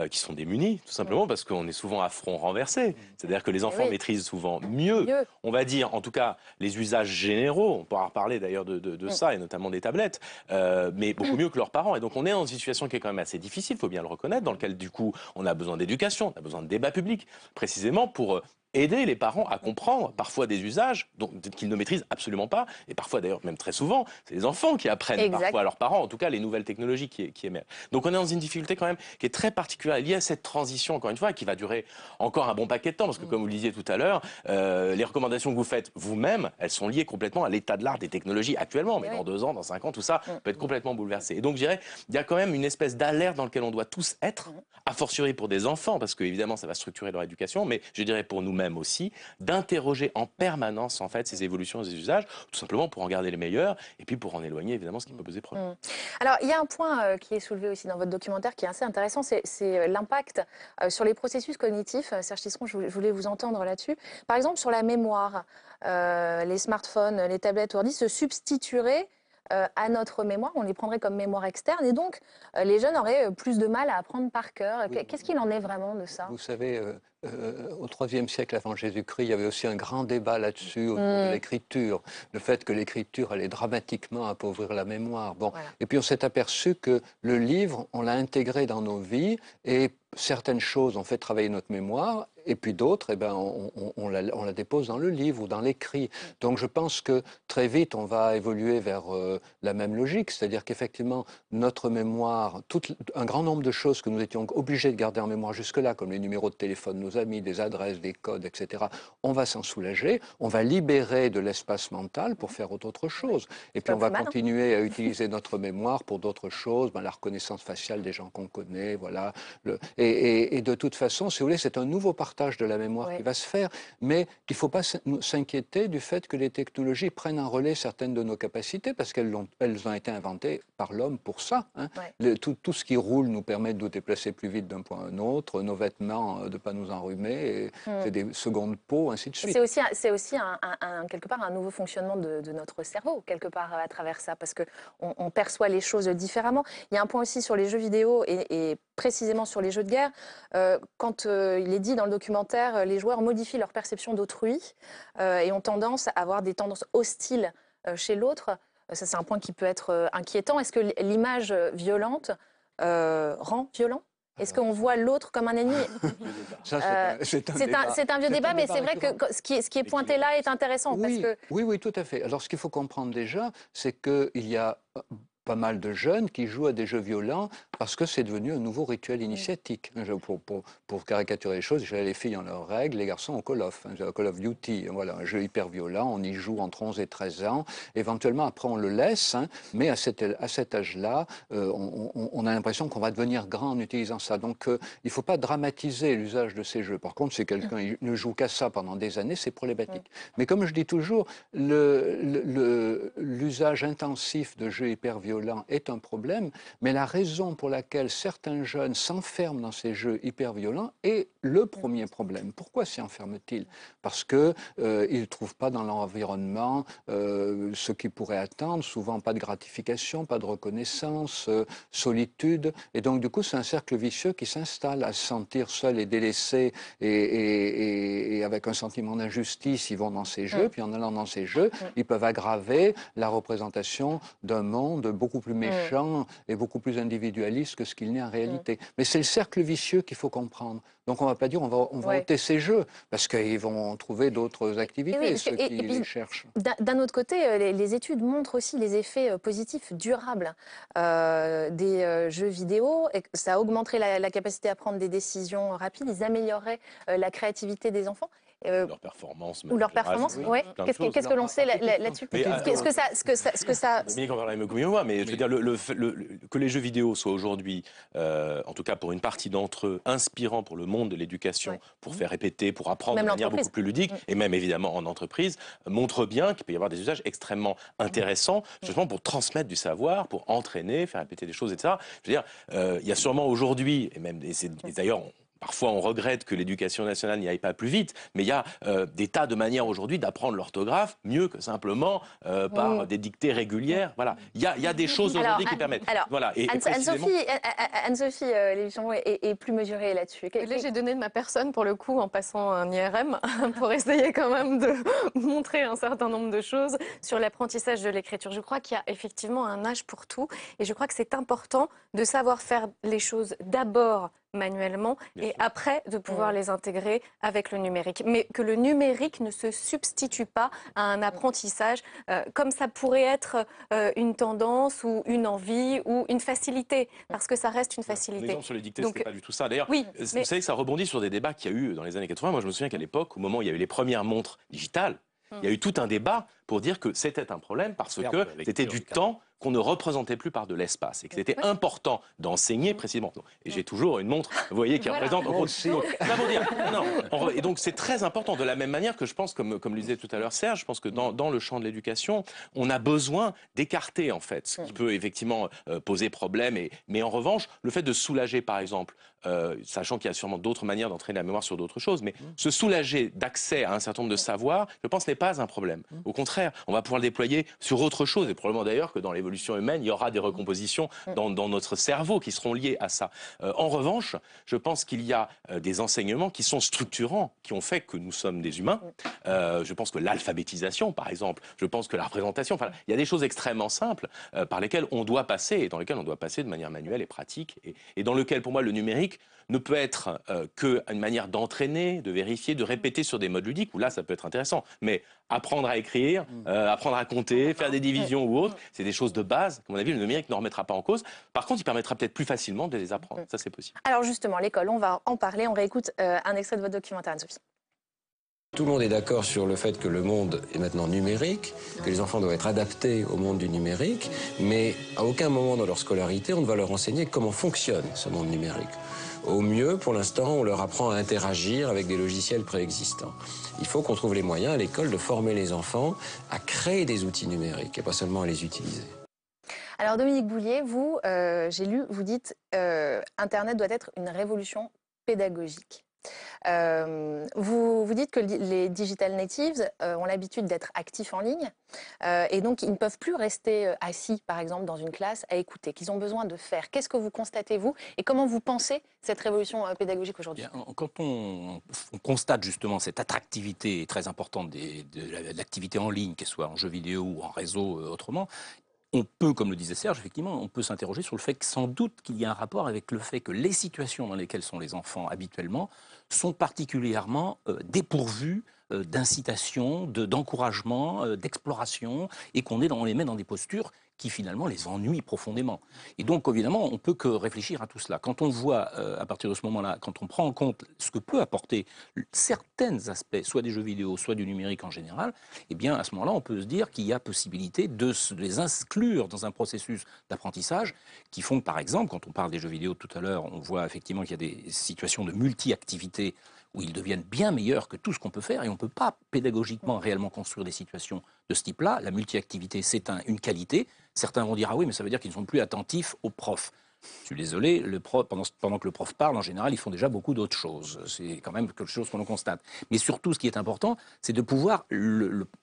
qui sont démunis, tout simplement parce qu'on est souvent à front renversé. C'est-à-dire que les enfants maîtrisent souvent mieux, on va dire, en tout cas, les usages généraux. On pourra reparler d'ailleurs de ça, et notamment des tablettes, mais beaucoup mieux que leurs parents. Et donc, on est dans une situation qui est quand même assez difficile, il faut bien le reconnaître, dans laquelle, du coup, on a besoin d'éducation, on a besoin de débat public, précisément pour aider les parents à comprendre parfois des usages qu'ils ne maîtrisent absolument pas, et parfois d'ailleurs même très souvent, c'est les enfants qui apprennent parfois à leurs parents, en tout cas les nouvelles technologies qui émergent. Donc on est dans une difficulté quand même qui est très particulière liée à cette transition, encore une fois, et qui va durer encore un bon paquet de temps, parce que comme vous le disiez tout à l'heure, les recommandations que vous faites vous-même, elles sont liées complètement à l'état de l'art des technologies actuellement, mais dans 2 ans, dans 5 ans, tout ça peut être complètement bouleversé. Et donc je dirais, il y a quand même une espèce d'alerte dans laquelle on doit tous être, a fortiori pour des enfants, parce que évidemment ça va structurer leur éducation, mais je dirais pour nous-mêmes aussi, d'interroger en permanence en fait ces évolutions et ces usages, tout simplement pour en garder les meilleurs et puis pour en éloigner évidemment ce qui peut poser problème. Alors il y a un point qui est soulevé aussi dans votre documentaire qui est assez intéressant, c'est l'impact sur les processus cognitifs. Serge Tisseron, je voulais vous entendre là-dessus. Par exemple sur la mémoire, les smartphones, les tablettes ordi se substitueraient à notre mémoire, on les prendrait comme mémoire externe et donc les jeunes auraient plus de mal à apprendre par cœur. Qu'est-ce qu'il en est vraiment de ça? Vous savez, au IIIe siècle avant Jésus-Christ, il y avait aussi un grand débat là-dessus autour de l'écriture, le fait que l'écriture allait dramatiquement appauvrir la mémoire. Bon. Voilà. Et puis on s'est aperçu que le livre, on l'a intégré dans nos vies et certaines choses ont fait travailler notre mémoire et puis d'autres, eh ben, on la dépose dans le livre ou dans l'écrit. Donc je pense que très vite, on va évoluer vers la même logique, c'est-à-dire qu'effectivement, notre mémoire, un grand nombre de choses que nous étions obligés de garder en mémoire jusque-là, comme les numéros de téléphone de nos amis, des adresses, des codes, etc., on va s'en soulager, on va libérer de l'espace mental pour faire autre chose. Et puis on va continuer à utiliser notre mémoire pour d'autres choses, la reconnaissance faciale des gens qu'on connaît, voilà. Et de toute façon, si vous voulez, c'est un nouveau partage de la mémoire qui va se faire, mais il ne faut pas s'inquiéter du fait que les technologies prennent en relais certaines de nos capacités, parce qu'elles ont été inventées par l'homme pour ça. Hein. Tout ce qui roule nous permet de nous déplacer plus vite d'un point à un autre, nos vêtements de ne pas nous enrhumer, c'est des secondes peaux, ainsi de suite. C'est aussi quelque part un nouveau fonctionnement de notre cerveau, quelque part à travers ça, parce qu'on perçoit les choses différemment. Il y a un point aussi sur les jeux vidéo et précisément sur les jeux de guerre. Quand il est dit dans le documentaire, les joueurs modifient leur perception d'autrui et ont tendance à avoir des tendances hostiles chez l'autre. Ça, c'est un point qui peut être inquiétant. Est-ce que l'image violente rend violent ? Est-ce qu'on voit l'autre comme un ennemi? C'est un vieux débat, mais c'est vrai que ce qui est pointé là est intéressant. Oui, parce que... oui, tout à fait. Alors, ce qu'il faut comprendre déjà, c'est qu'il y a pas mal de jeunes qui jouent à des jeux violents parce que c'est devenu un nouveau rituel initiatique. Pour caricaturer les choses, les filles ont leurs règles, les garçons ont Call of Duty, voilà, un jeu hyper violent, on y joue entre 11 et 13 ans, éventuellement après on le laisse, mais à cet âge-là, on a l'impression qu'on va devenir grand en utilisant ça. Donc il ne faut pas dramatiser l'usage de ces jeux. Par contre, si quelqu'un ne joue qu'à ça pendant des années, c'est problématique. Mais comme je dis toujours, l'usage intensif de jeux hyper violents violents est un problème, mais la raison pour laquelle certains jeunes s'enferment dans ces jeux hyper violents est le premier problème. Pourquoi s'y enferment-ils? Parce qu'ils ne trouvent pas dans leur environnement ce qu'ils pourraient attendre, souvent pas de gratification, pas de reconnaissance, solitude, et donc du coup c'est un cercle vicieux qui s'installe. À se sentir seul et délaissé et avec un sentiment d'injustice, ils vont dans ces jeux, puis en allant dans ces jeux, ils peuvent aggraver la représentation d'un monde beaucoup plus méchant et beaucoup plus individualiste que ce qu'il n'est en réalité. Mais c'est le cercle vicieux qu'il faut comprendre. Donc on ne va pas dire on va ôter ces jeux, parce qu'ils vont trouver d'autres activités, ceux qui les cherchent. D'un autre côté, les études montrent aussi les effets positifs durables des jeux vidéo. Et ça augmenterait la capacité à prendre des décisions rapides, ils amélioreraient la créativité des enfants. Leur performance. Ou leur performance, oui. Qu'est-ce que l'on sait là-dessus? Qu'est-ce que ça... Dominique en parle mieux que moi, mais je veux dire, que les jeux vidéo soient aujourd'hui, en tout cas pour une partie d'entre eux, inspirants pour le monde de l'éducation, pour faire répéter, pour apprendre de manière beaucoup plus ludique, et même évidemment en entreprise, montre bien qu'il peut y avoir des usages extrêmement intéressants, justement pour transmettre du savoir, pour entraîner, faire répéter des choses, etc. Je veux dire, il y a sûrement aujourd'hui, et d'ailleurs, parfois, on regrette que l'éducation nationale n'y aille pas plus vite, mais il y a des tas de manières aujourd'hui d'apprendre l'orthographe mieux que simplement par des dictées régulières. Voilà, il y a des choses aujourd'hui qui permettent. Alors, voilà. Anne-Sophie Lévy-Chambon est plus mesurée là-dessus. Là, j'ai donné de ma personne pour le coup en passant un IRM pour essayer quand même de montrer un certain nombre de choses sur l'apprentissage de l'écriture. Je crois qu'il y a effectivement un âge pour tout et je crois que c'est important de savoir faire les choses d'abord manuellement et après de pouvoir les intégrer avec le numérique. Mais que le numérique ne se substitue pas à un apprentissage comme ça pourrait être une tendance ou une envie ou une facilité, parce que ça reste une facilité. L'exemple sur les dictées, c'est pas du tout ça. D'ailleurs, oui, vous savez que ça rebondit sur des débats qu'il y a eu dans les années 80. Moi, je me souviens qu'à l'époque, au moment où il y a eu les premières montres digitales, il y a eu tout un débat pour dire que c'était un problème parce que c'était du temps qu'on ne représentait plus par de l'espace et que c'était important d'enseigner précisément. Et j'ai toujours une montre, vous voyez, qui représente... Et donc c'est très important, de la même manière que je pense, comme le disait tout à l'heure Serge, je pense que dans le champ de l'éducation, on a besoin d'écarter en fait ce qui peut effectivement poser problème. Mais en revanche, le fait de soulager par exemple, sachant qu'il y a sûrement d'autres manières d'entraîner la mémoire sur d'autres choses, mais se soulager d'accès à un certain nombre de savoirs, je pense n'est pas un problème. Au contraire, on va pouvoir le déployer sur autre chose, et probablement d'ailleurs que dans l'évolution humaine, il y aura des recompositions dans notre cerveau qui seront liées à ça. En revanche, je pense qu'il y a des enseignements qui sont structurants, qui ont fait que nous sommes des humains. Je pense que l'alphabétisation, par exemple, je pense que la représentation, enfin, il y a des choses extrêmement simples par lesquelles on doit passer, et dans lesquelles on doit passer de manière manuelle et pratique, et dans lequel, pour moi, le numérique ne peut être qu'une manière d'entraîner, de vérifier, de répéter sur des modes ludiques, où là, ça peut être intéressant. Mais apprendre à écrire, apprendre à compter, faire des divisions ou autres, c'est des choses de base, qu'à mon avis, le numérique ne remettra pas en cause. Par contre, il permettra peut-être plus facilement de les apprendre. Ça, c'est possible. Alors justement, l'école, on va en parler. On réécoute un extrait de votre documentaire, Anne-Sophie. Tout le monde est d'accord sur le fait que le monde est maintenant numérique, que les enfants doivent être adaptés au monde du numérique, mais à aucun moment dans leur scolarité, on ne va leur enseigner comment fonctionne ce monde numérique. Au mieux, pour l'instant, on leur apprend à interagir avec des logiciels préexistants. Il faut qu'on trouve les moyens à l'école de former les enfants à créer des outils numériques et pas seulement à les utiliser. Alors Dominique Boulier, vous, j'ai lu, vous dites Internet doit être une révolution pédagogique. Vous dites que les digital natives ont l'habitude d'être actifs en ligne et donc ils ne peuvent plus rester assis, par exemple, dans une classe à écouter, qu'ils ont besoin de faire. Qu'est-ce que vous constatez, vous, et comment vous pensez cette révolution pédagogique aujourd'hui? Quand on constate justement cette attractivité très importante de l'activité en ligne, qu'elle soit en jeu vidéo ou en réseau autrement, on peut, comme le disait Serge, effectivement, on peut s'interroger sur le fait que sans doute qu'il y a un rapport avec le fait que les situations dans lesquelles sont les enfants habituellement sont particulièrement dépourvues d'incitation, d'encouragement, d'exploration, et qu'on les met dans des postures qui finalement les ennuient profondément. Et donc évidemment, on peut que réfléchir à tout cela. Quand on voit, à partir de ce moment-là, quand on prend en compte ce que peut apporter certains aspects, soit des jeux vidéo, soit du numérique en général, eh bien à ce moment-là, on peut se dire qu'il y a possibilité de les inclure dans un processus d'apprentissage qui font que, par exemple, quand on parle des jeux vidéo tout à l'heure, on voit effectivement qu'il y a des situations de multi-activité où ils deviennent bien meilleurs que tout ce qu'on peut faire, et on ne peut pas pédagogiquement réellement construire des situations de ce type-là. La multi-activité, c'est une qualité. Certains vont dire « Ah oui, mais ça veut dire qu'ils ne sont plus attentifs aux profs ». Je suis désolé, pendant que le prof parle, en général, ils font déjà beaucoup d'autres choses. C'est quand même quelque chose qu'on constate. Mais surtout, ce qui est important, c'est de pouvoir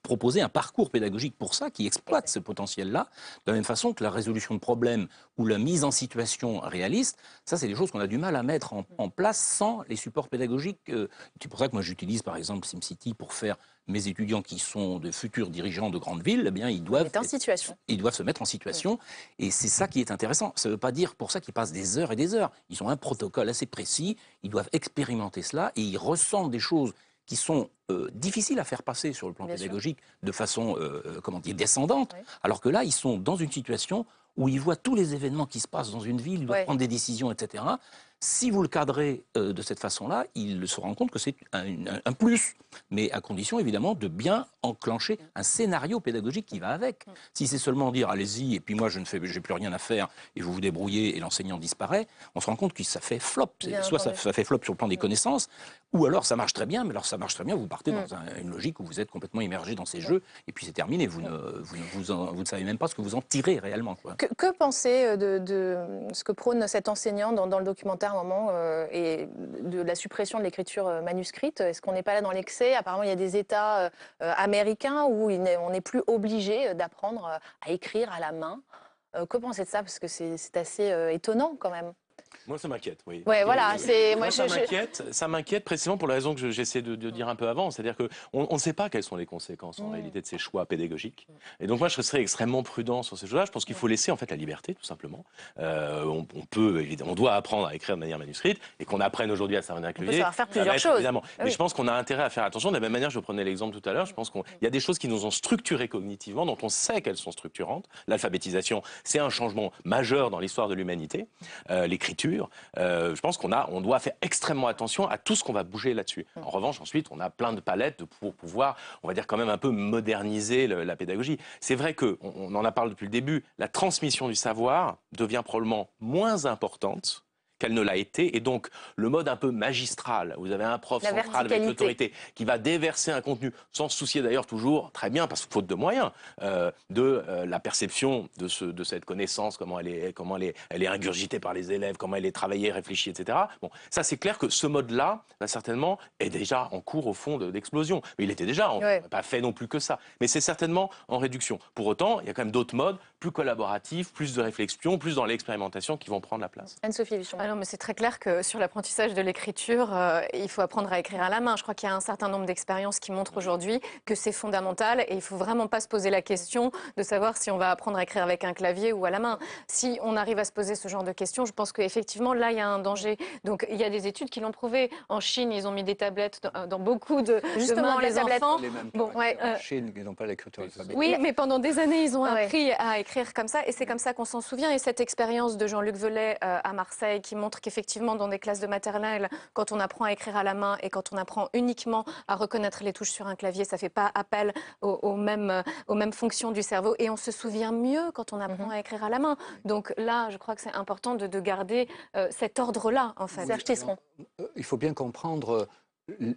proposer un parcours pédagogique pour ça, qui exploite ce potentiel-là, de la même façon que la résolution de problèmes ou la mise en situation réaliste. Ça, c'est des choses qu'on a du mal à mettre en place sans les supports pédagogiques. C'est pour ça que moi, j'utilise, par exemple, SimCity pour faire mes étudiants qui sont de futurs dirigeants de grandes villes, eh bien, ils doivent se mettre en situation. Et c'est ça qui est intéressant. Ça ne veut pas dire pour ça qu'ils passent des heures et des heures. Ils ont un protocole assez précis, ils doivent expérimenter cela et ils ressentent des choses qui sont difficiles à faire passer sur le plan pédagogique de façon descendante. Alors que là, ils sont dans une situation où ils voient tous les événements qui se passent dans une ville, ils doivent prendre des décisions, etc. Si vous le cadrez de cette façon-là, il se rend compte que c'est un plus, mais à condition évidemment de bien enclencher un scénario pédagogique qui va avec. Si c'est seulement dire allez-y et puis moi j'ai plus rien à faire et vous vous débrouillez et l'enseignant disparaît, on se rend compte que ça fait flop. Soit ça fait flop sur le plan des connaissances, ou alors ça marche très bien, mais alors ça marche très bien, vous partez dans une logique où vous êtes complètement immergé dans ces jeux et puis c'est terminé, vous ne savez même pas ce que vous en tirez réellement. Quoi. Que penser de ce que prône cet enseignant dans le documentaire un moment et de la suppression de l'écriture manuscrite? Est-ce qu'on n'est pas là dans l'excès? Apparemment, il y a des États américains où on n'est plus obligé d'apprendre à écrire à la main. Que pensez de ça? Parce que c'est assez étonnant quand même. Moi, ça m'inquiète, oui. Ouais, voilà. Ça m'inquiète précisément pour la raison que j'essaie de dire un peu avant. C'est-à-dire qu'on ne sait pas quelles sont les conséquences en réalité de ces choix pédagogiques. Et donc moi, je serais extrêmement prudent sur ces choses-là. Je pense qu'il faut laisser en fait la liberté, tout simplement. On doit apprendre à écrire de manière manuscrite et qu'on apprenne aujourd'hui à servir d'un clavier. On peut savoir faire plusieurs choses. Évidemment. Mais je pense qu'on a intérêt à faire attention. De la même manière, je prenais l'exemple tout à l'heure. Je pense qu'il y a des choses qui nous ont structurés cognitivement, dont on sait qu'elles sont structurantes. L'alphabétisation, c'est un changement majeur dans l'histoire de l'humanité. L'écriture. Je pense on doit faire extrêmement attention à tout ce qu'on va bouger là-dessus. En revanche, ensuite, on a plein de palettes pour pouvoir, on va dire quand même un peu moderniser la pédagogie. C'est vrai qu'on en a parlé depuis le début, la transmission du savoir devient probablement moins importante qu'elle ne l'a été, et donc le mode un peu magistral, vous avez un prof central avec l'autorité qui va déverser un contenu, sans se soucier d'ailleurs toujours, très bien, parce que faute de moyens, de la perception de cette connaissance, comment elle est ingurgitée par les élèves, comment elle est travaillée, réfléchie, etc. Bon, ça c'est clair que ce mode-là, certainement, est déjà en cours au fond d'explosion. Mais il était déjà, on n'a pas fait non plus que ça. Mais c'est certainement en réduction. Pour autant, il y a quand même d'autres modes, plus collaboratifs, plus de réflexion, plus dans l'expérimentation qui vont prendre la place. Anne-Sophie Vichon. Non, mais c'est très clair que sur l'apprentissage de l'écriture, il faut apprendre à écrire à la main. Je crois qu'il y a un certain nombre d'expériences qui montrent aujourd'hui que c'est fondamental et il ne faut vraiment pas se poser la question de savoir si on va apprendre à écrire avec un clavier ou à la main. Si on arrive à se poser ce genre de questions, je pense qu'effectivement, là, il y a un danger. Donc, il y a des études qui l'ont prouvé. En Chine, ils ont mis des tablettes dans beaucoup de Justement, mains des enfants. En Chine, ils n'ont pas l'écriture alphabétique. Oui, mais pendant des années, ils ont appris à écrire comme ça et c'est comme ça qu'on s'en souvient. Et cette expérience de Jean-Luc Velay à Marseille qui montre qu'effectivement, dans des classes de maternelle, quand on apprend à écrire à la main et quand on apprend uniquement à reconnaître les touches sur un clavier, ça ne fait pas appel aux mêmes fonctions du cerveau et on se souvient mieux quand on apprend à écrire à la main. Donc là, je crois que c'est important de garder cet ordre-là, en fait. Serge Tisseron. Il faut bien comprendre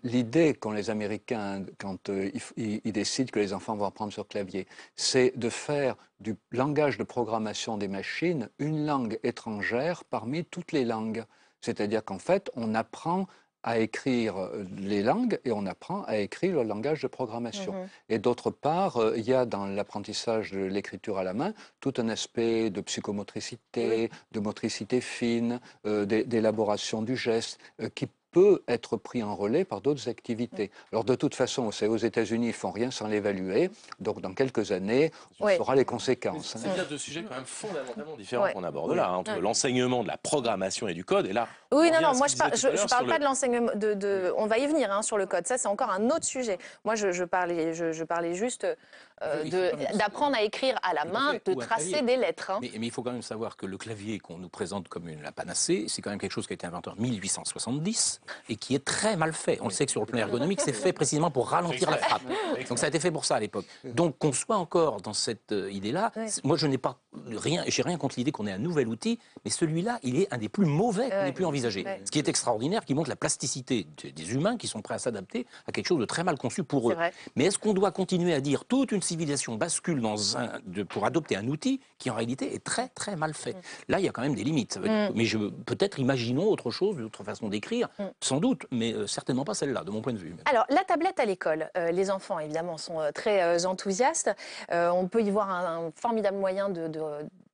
l'idée qu'ont les Américains quand ils décident que les enfants vont apprendre sur clavier, c'est de faire du langage de programmation des machines une langue étrangère parmi toutes les langues. C'est-à-dire qu'en fait, on apprend à écrire les langues et on apprend à écrire le langage de programmation. Et d'autre part, il y a dans l'apprentissage de l'écriture à la main tout un aspect de psychomotricité, de motricité fine, d'élaboration du geste qui peut être pris en relais par d'autres activités. Alors de toute façon, aux États-Unis, ils ne font rien sans l'évaluer. Donc dans quelques années, on saura les conséquences. C'est bien deux sujets quand même fondamentalement différents qu'on aborde là, entre l'enseignement de la programmation et du code. Et là, oui, non, moi je parle pas de l'enseignement, on va y venir sur le code. Ça, c'est encore un autre sujet. Moi, je parlais juste d'apprendre à écrire à la main, de tracer des lettres. Mais il faut quand même savoir que le clavier qu'on nous présente comme la panacée, c'est quand même quelque chose qui a été inventé en 1870 et qui est très mal fait. On le sait que sur le plan ergonomique, c'est fait précisément pour ralentir la frappe. Donc ça a été fait pour ça à l'époque. Donc qu'on soit encore dans cette idée-là, moi je n'ai pas j'ai rien contre l'idée qu'on ait un nouvel outil, mais celui-là, il est un des plus mauvais qu'on ait pu envisager. Ce qui est extraordinaire, qui montre la plasticité des humains qui sont prêts à s'adapter à quelque chose de très mal conçu pour eux. Mais est-ce qu'on doit continuer à dire toute une civilisation bascule pour adopter un outil qui en réalité est très très mal fait? Là, il y a quand même des limites. Mais peut-être imaginons autre chose, d'autres façons d'écrire, sans doute, mais certainement pas celle-là, de mon point de vue. Alors, la tablette à l'école, les enfants, évidemment, sont très enthousiastes. On peut y voir un formidable moyen de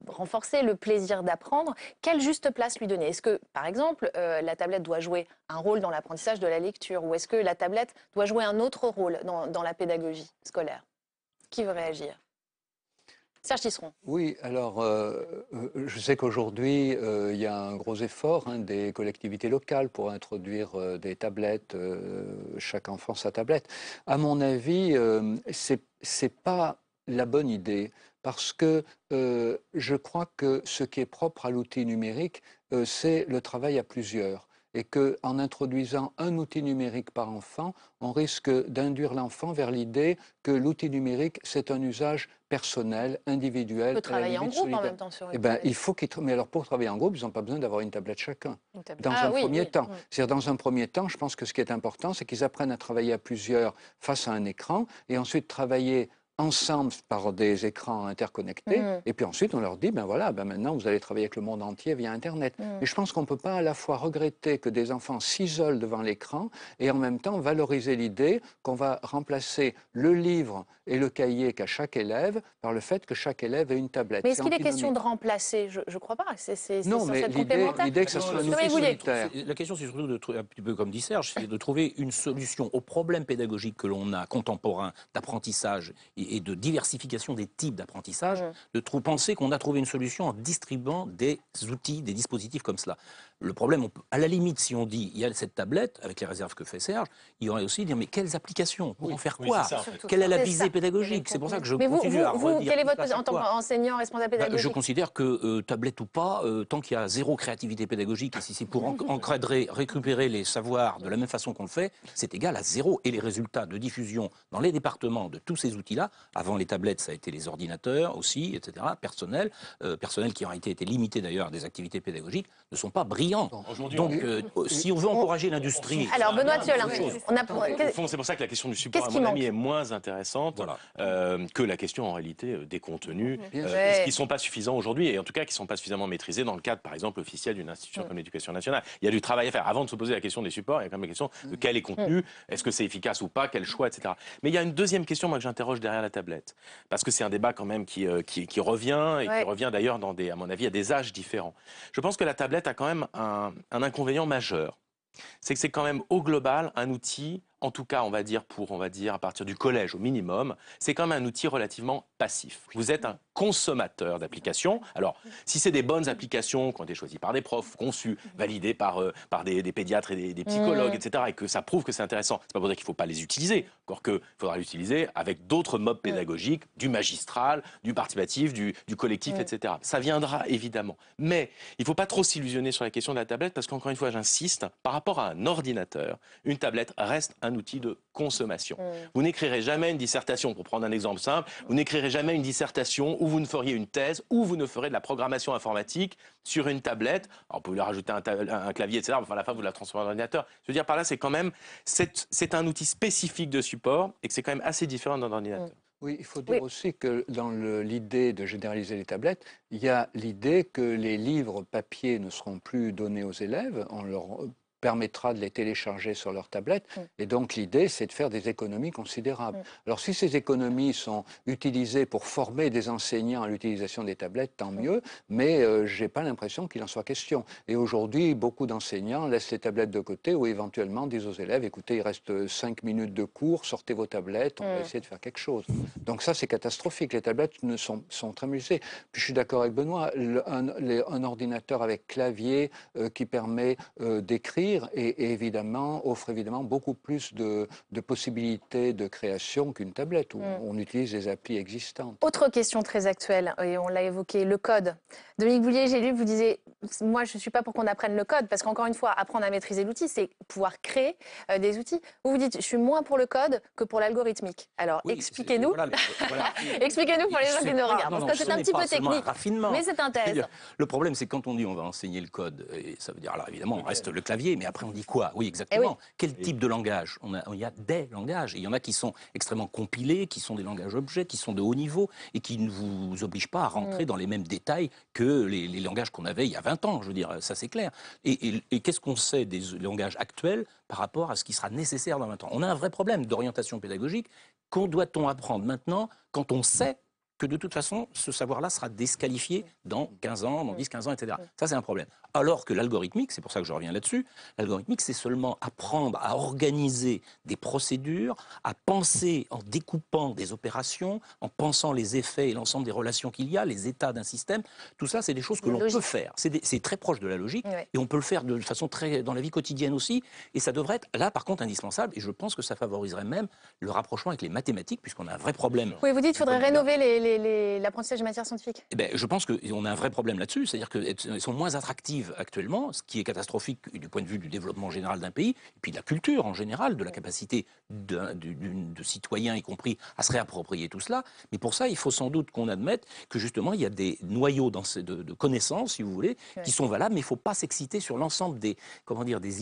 renforcer le plaisir d'apprendre. Quelle juste place lui donner? Est-ce que, par exemple, la tablette doit jouer un rôle dans l'apprentissage de la lecture, ou est-ce que la tablette doit jouer un autre rôle dans la pédagogie scolaire? Qui veut réagir? Serge Tisseron. Oui, alors je sais qu'aujourd'hui, il y a un gros effort des collectivités locales pour introduire des tablettes, chaque enfant sa tablette. À mon avis, c'est pas la bonne idée, parce que je crois que ce qui est propre à l'outil numérique, c'est le travail à plusieurs. Et qu'en introduisant un outil numérique par enfant, on risque d'induire l'enfant vers l'idée que l'outil numérique, c'est un usage personnel, individuel. On peut travailler en groupe en même temps sur une tablette. Il faut mais alors pour travailler en groupe, ils n'ont pas besoin d'avoir une tablette chacun. Dans un premier temps. C'est-à-dire, dans un premier temps, je pense que ce qui est important, c'est qu'ils apprennent à travailler à plusieurs face à un écran, et ensuite travailler ensemble par des écrans interconnectés, et puis ensuite on leur dit, ben voilà, maintenant vous allez travailler avec le monde entier via Internet. Mais je pense qu'on ne peut pas à la fois regretter que des enfants s'isolent devant l'écran et en même temps valoriser l'idée qu'on va remplacer le livre et le cahier qu'a chaque élève par le fait que chaque élève ait une tablette. Mais est-ce qu'il est question de remplacer? Je ne crois pas. Non, mais l'idée que ça soit un outil solitaire. La question, c'est surtout, un petit peu comme dit Serge, c'est de trouver une solution aux problèmes pédagogiques que l'on a contemporains d'apprentissage et de diversification des types d'apprentissage, de penser qu'on a trouvé une solution en distribuant des outils, des dispositifs comme cela. Le problème, à la limite, si on dit il y a cette tablette, avec les réserves que fait Serge, il y aurait aussi dire mais quelles applications? Pour en faire quoi? Quelle est la visée pédagogique? C'est pour ça que je continue à redire. Quel est votre, en tant qu'enseignant, responsable pédagogique? Je considère que tablette ou pas, tant qu'il y a zéro créativité pédagogique, et si c'est pour encadrer, récupérer les savoirs de la même façon qu'on le fait, c'est égal à zéro. Et les résultats de diffusion dans les départements de tous ces outils-là, avant les tablettes, ça a été les ordinateurs aussi, etc., personnel qui en réalité été limité d'ailleurs à des activités pédagogiques, ne sont pas brillants. Donc, si on veut encourager l'industrie... Alors, Benoît Thiolin, c'est pour ça que la question du support, à mon avis, est moins intéressante que la question, en réalité, des contenus, qui ne sont pas suffisants aujourd'hui, et en tout cas qui ne sont pas suffisamment maîtrisés dans le cadre, par exemple, officiel d'une institution comme l'Éducation nationale. Il y a du travail à faire. Avant de se poser la question des supports, il y a quand même la question de quel est contenu, est-ce que c'est efficace ou pas, quel choix, etc. Mais il y a une deuxième question, moi, que j'interroge derrière la tablette, parce que c'est un débat quand même qui revient, et qui revient d'ailleurs, à mon avis, à des âges différents. Je pense que la tablette a quand même un inconvénient majeur. C'est que c'est quand même au global un outil, en tout cas on va dire à partir du collège au minimum, c'est quand même un outil relativement passif. Vous êtes un consommateur d'applications. Alors si c'est des bonnes applications qui ont été choisies par des profs, conçues, validées par des pédiatres et des psychologues, etc., et que ça prouve que c'est intéressant, c'est pas pour dire qu'il ne faut pas les utiliser, encore qu'il faudra l'utiliser avec d'autres modes pédagogiques, du magistral, du participatif, du collectif, etc. Ça viendra évidemment. Mais il ne faut pas trop s'illusionner sur la question de la tablette, parce qu'encore une fois, j'insiste, par rapport à un ordinateur, une tablette reste un outil de consommation. Vous n'écrirez jamais une dissertation, pour prendre un exemple simple, vous n'écrirez jamais une dissertation où vous ne feriez une thèse, où vous ne ferez de la programmation informatique sur une tablette. Alors, vous pouvez lui rajouter un clavier, etc. Enfin, à la fin, vous la transformez en ordinateur. Je veux dire par là, c'est quand même, c'est un outil spécifique de support et que c'est quand même assez différent d'un ordinateur. Oui, il faut dire aussi que dans l'idée de généraliser les tablettes, il y a l'idée que les livres papier ne seront plus donnés aux élèves. On leur permettra de les télécharger sur leur tablette. Et donc l'idée, c'est de faire des économies considérables. Alors si ces économies sont utilisées pour former des enseignants à l'utilisation des tablettes, tant mieux, mais je n'ai pas l'impression qu'il en soit question. Et aujourd'hui, beaucoup d'enseignants laissent les tablettes de côté ou éventuellement disent aux élèves, écoutez, il reste 5 minutes de cours, sortez vos tablettes, on va essayer de faire quelque chose. Donc ça, c'est catastrophique. Les tablettes sont très musées. Puis je suis d'accord avec Benoît, un ordinateur avec clavier qui permet d'écrire, dire, et évidemment, offre évidemment beaucoup plus de possibilités de création qu'une tablette où on utilise des applis existantes. Autre question très actuelle, et on l'a évoqué, le code. Dominique Boulier, j'ai lu, vous disiez, moi je ne suis pas pour qu'on apprenne le code, parce qu'encore une fois, apprendre à maîtriser l'outil, c'est pouvoir créer des outils. Vous vous dites, je suis moins pour le code que pour l'algorithmique. Alors Oui, expliquez-nous. voilà, voilà. Expliquez-nous pour les gens qui nous regardent, parce que c'est un petit peu technique, raffinement. mais c'est intéressant. Le problème, c'est quand on dit on va enseigner le code, et ça veut dire, alors évidemment, on reste le clavier, mais après on dit quoi? Oui, exactement. Quel type de langage? Il y a des langages. Et il y en a qui sont extrêmement compilés, qui sont des langages objets, qui sont de haut niveau, et qui ne vous obligent pas à rentrer dans les mêmes détails que les langages qu'on avait il y a 20 ans, je veux dire, ça c'est clair. Et qu'est-ce qu'on sait des langages actuels par rapport à ce qui sera nécessaire dans 20 ans? On a un vrai problème d'orientation pédagogique. Qu'en doit-on apprendre maintenant quand on sait que de toute façon, ce savoir-là sera disqualifié dans 15 ans, dans 10, 15 ans, etc. Ça, c'est un problème. Alors que l'algorithmique, c'est pour ça que je reviens là-dessus, l'algorithmique, c'est seulement apprendre à organiser des procédures, à penser en découpant des opérations, en pensant les effets et l'ensemble des relations qu'il y a, les états d'un système. Tout ça, c'est des choses que l'on peut faire. C'est très proche de la logique, et on peut le faire de façon très dans la vie quotidienne aussi. Et ça devrait être, là, par contre, indispensable. Et je pense que ça favoriserait même le rapprochement avec les mathématiques, puisqu'on a un vrai problème. Oui, vous dites qu'il faudrait rénover l'apprentissage des matières scientifiques. Eh ben, je pense qu'on a un vrai problème là-dessus, c'est-à-dire qu'elles sont moins attractives actuellement, ce qui est catastrophique du point de vue du développement général d'un pays, et puis de la culture en général, de la capacité de citoyens, y compris, à se réapproprier tout cela. Mais pour ça, il faut sans doute qu'on admette que justement, il y a des noyaux de connaissances, si vous voulez, qui sont valables, mais il ne faut pas s'exciter sur l'ensemble des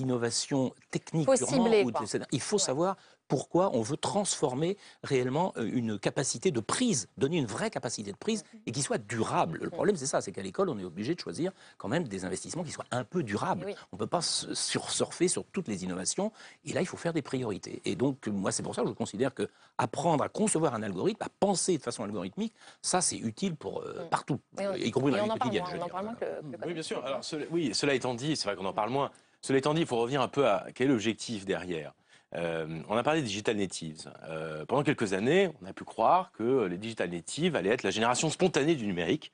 innovations techniques. Il faut cibler, il faut savoir pourquoi on veut transformer réellement une capacité de prise, donner une vraie capacité de prise et qui soit durable. Le problème, c'est ça, c'est qu'à l'école, on est obligé de choisir quand même des investissements qui soient un peu durables. On ne peut pas surfer sur toutes les innovations, et là, il faut faire des priorités. Et donc, moi, c'est pour ça que je considère que apprendre à concevoir un algorithme, à penser de façon algorithmique, ça, c'est utile pour partout, y compris dans la vie quotidienne. Oui, bien sûr. Alors, cela étant dit, c'est vrai qu'on en parle moins. Cela étant dit, il faut revenir un peu à quel est l'objectif derrière. On a parlé des digital natives. Pendant quelques années, on a pu croire que les digital natives allaient être la génération spontanée du numérique,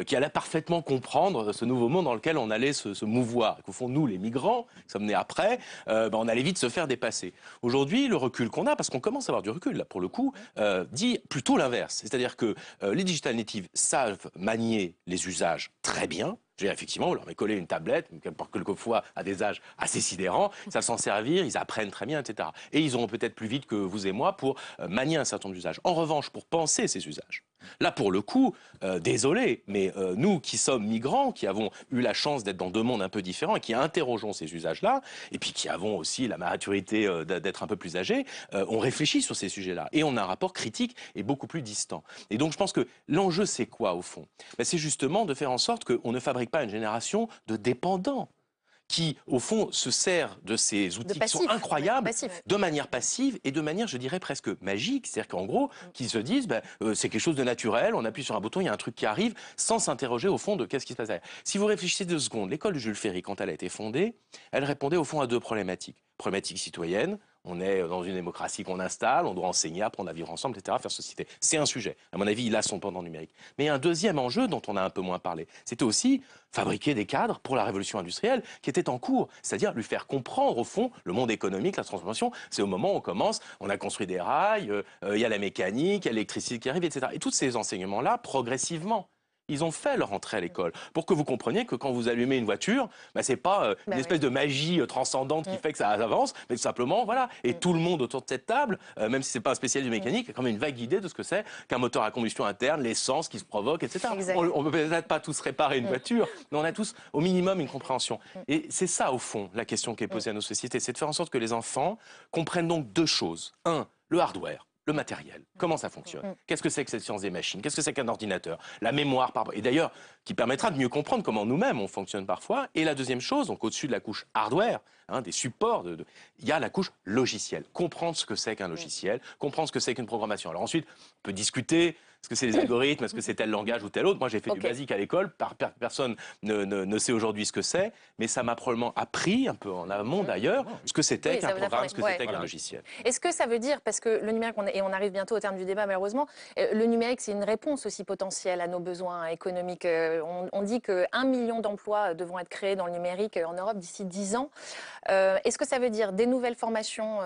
qui allait parfaitement comprendre ce nouveau monde dans lequel on allait se mouvoir. Qu'au fond, nous, les migrants, qui sommes nés après, on allait vite se faire dépasser. Aujourd'hui, le recul qu'on a, parce qu'on commence à avoir du recul, là, pour le coup, dit plutôt l'inverse. C'est-à-dire que les digital natives savent manier les usages très bien. Effectivement, vous leur avez collé une tablette, quelquefois à des âges assez sidérants, ils savent s'en servir, ils apprennent très bien, etc. Et ils auront peut-être plus vite que vous et moi pour manier un certain nombre d'usages. En revanche, pour penser ces usages, là, pour le coup, désolé, mais nous qui sommes migrants, qui avons eu la chance d'être dans deux mondes un peu différents et qui interrogeons ces usages-là, et puis qui avons aussi la maturité d'être un peu plus âgés, on réfléchit sur ces sujets-là et on a un rapport critique et beaucoup plus distant. Et donc, je pense que l'enjeu, c'est quoi, au fond? C'est justement de faire en sorte qu'on ne fabrique pas une génération de dépendants qui, au fond, se sert de ces outils qui sont incroyables, de manière passive et de manière, je dirais, presque magique. C'est-à-dire qu'en gros, qu'ils se disent, c'est quelque chose de naturel, on appuie sur un bouton, il y a un truc qui arrive, sans s'interroger, au fond, de qu'est-ce qui se passe derrière. Si vous réfléchissez 2 secondes, l'école de Jules Ferry, quand elle a été fondée, elle répondait, au fond, à 2 problématiques. Problématique citoyenne. On est dans une démocratie qu'on installe, on doit enseigner, apprendre à vivre ensemble, etc., faire société. C'est un sujet. À mon avis, il a son pendant numérique. Mais un deuxième enjeu dont on a un peu moins parlé, c'était aussi fabriquer des cadres pour la révolution industrielle qui était en cours. C'est-à-dire lui faire comprendre, au fond, le monde économique, la transformation. C'est au moment où on commence, on a construit des rails, il y a la mécanique, il y a l'électricité qui arrive, etc. Et tous ces enseignements-là, progressivement, ils ont fait leur entrée à l'école pour que vous compreniez que quand vous allumez une voiture, c'est pas une espèce de magie transcendante qui fait que ça avance, mais tout simplement, voilà. Et tout le monde autour de cette table, même si c'est pas un spécialiste de mécanique, a quand même une vague idée de ce que c'est qu'un moteur à combustion interne, l'essence qui se provoque, etc. On peut peut-être pas tous réparer une voiture, mais on a tous au minimum une compréhension. Et c'est ça, au fond, la question qui est posée à nos sociétés, c'est de faire en sorte que les enfants comprennent donc 2 choses. 1, le hardware. Le matériel, comment ça fonctionne? Qu'est-ce que c'est que cette science des machines? Qu'est-ce que c'est qu'un ordinateur? La mémoire, et d'ailleurs, qui permettra de mieux comprendre comment nous-mêmes on fonctionne parfois. Et la deuxième chose, donc au-dessus de la couche hardware, des supports, il y a la couche logicielle. Comprendre ce que c'est qu'un logiciel, comprendre ce que c'est qu'une programmation. Alors ensuite, on peut discuter, Est-ce que c'est les algorithmes? Est-ce que c'est tel langage ou tel autre? Moi, j'ai fait du basique à l'école. Personne ne sait aujourd'hui ce que c'est, mais ça m'a probablement appris, un peu en amont d'ailleurs, ce que c'était qu'un programme, ce que c'était qu'un logiciel. Est-ce que ça veut dire, parce que le numérique, et on arrive bientôt au terme du débat malheureusement, le numérique c'est une réponse aussi potentielle à nos besoins économiques. On dit que 1 million d'emplois devront être créés dans le numérique en Europe d'ici 10 ans. Est-ce que ça veut dire des nouvelles formations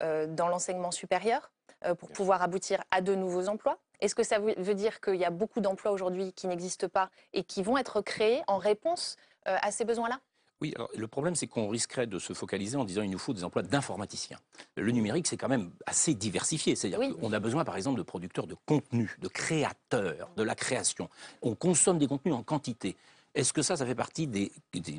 dans l'enseignement supérieur pour pouvoir aboutir à de nouveaux emplois? Est-ce que ça veut dire qu'il y a beaucoup d'emplois aujourd'hui qui n'existent pas et qui vont être créés en réponse à ces besoins-là? Oui, alors le problème, c'est qu'on risquerait de se focaliser en disant qu'il nous faut des emplois d'informaticiens. Le numérique, c'est quand même assez diversifié. C'est-à-dire qu'on a besoin, par exemple, de producteurs de contenu, de créateurs, de la création. On consomme des contenus en quantité. Est-ce que ça fait partie des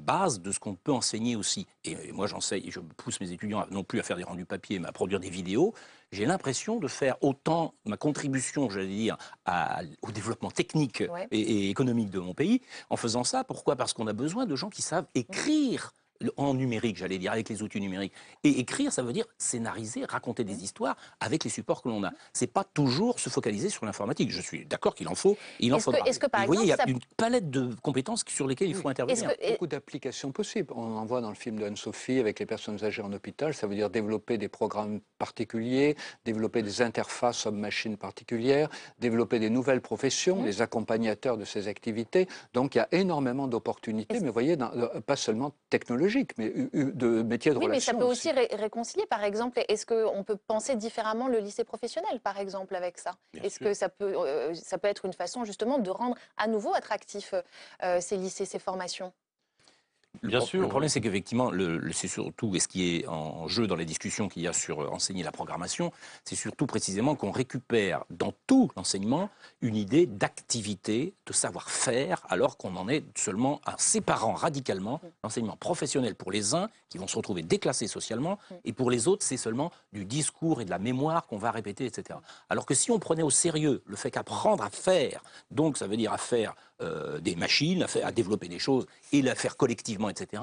bases de ce qu'on peut enseigner aussi? Et moi, j'enseigne, je pousse mes étudiants non plus à faire des rendus papier, mais à produire des vidéos. J'ai l'impression de faire autant ma contribution, j'allais dire, au développement technique et économique de mon pays en faisant ça. Pourquoi? Parce qu'on a besoin de gens qui savent écrire en numérique, j'allais dire, avec les outils numériques. Et écrire, ça veut dire scénariser, raconter des histoires avec les supports que l'on a. C'est pas toujours se focaliser sur l'informatique. Je suis d'accord qu'il en faut, il en faudra. Est-ce que, par vous voyez, il y a exemple, une palette de compétences sur lesquelles il faut intervenir. Beaucoup d'applications possibles. On en voit dans le film d'Anne-Sophie avec les personnes âgées en hôpital. Ça veut dire développer des programmes particuliers, développer des interfaces homme-machine particulières, développer des nouvelles professions, les accompagnateurs de ces activités. Donc il y a énormément d'opportunités, mais vous voyez, pas seulement technologiques, mais de métiers de relations. Oui, mais ça peut aussi réconcilier, par exemple. Est-ce qu'on peut penser différemment le lycée professionnel, par exemple, avec ça? Est-ce que ça peut être une façon, justement, de rendre à nouveau attractifs ces lycées, ces formations? Bien sûr. Le problème, c'est qu'effectivement, c'est surtout, et ce qui est en jeu dans les discussions qu'il y a sur enseigner la programmation, c'est surtout précisément qu'on récupère dans tout l'enseignement une idée d'activité, de savoir-faire, alors qu'on en est seulement en séparant radicalement l'enseignement professionnel pour les uns, qui vont se retrouver déclassés socialement, et pour les autres, c'est seulement du discours et de la mémoire qu'on va répéter, etc. Alors que si on prenait au sérieux le fait qu'apprendre à faire, donc ça veut dire à faire des machines, à développer des choses et la faire collectivement, etc.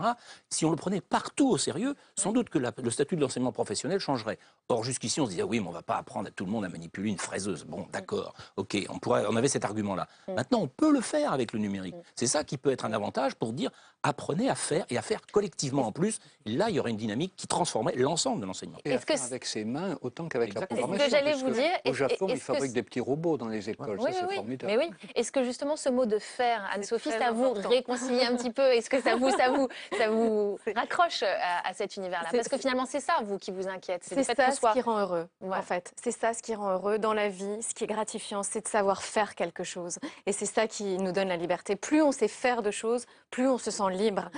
Si on le prenait partout au sérieux, sans doute que le statut de l'enseignement professionnel changerait. Or, jusqu'ici, on se disait, oui, mais on ne va pas apprendre à tout le monde à manipuler une fraiseuse. Bon, d'accord, ok, on avait cet argument-là. Maintenant, on peut le faire avec le numérique. C'est ça qui peut être un avantage pour dire, apprenez à faire et à faire collectivement en plus. Là, il y aurait une dynamique qui transformerait l'ensemble de l'enseignement. Et à faire avec ses mains autant qu'avec la programmation. Ce que j'allais vous dire, au Japon, ils fabriquent des petits robots dans les écoles. Oui, ça, c'est formidable. mais oui. Est-ce que justement ce mot de faire, Anne-Sophie, ça vous réconcilie un petit peu? Est-ce que ça vous raccroche à cet univers-là? Parce que finalement, c'est ça, vous, qui vous inquiète. C'est ça ce qui rend heureux, en fait. C'est ça ce qui rend heureux dans la vie. Ce qui est gratifiant, c'est de savoir faire quelque chose. Et c'est ça qui nous donne la liberté. Plus on sait faire de choses, plus on se sent libre.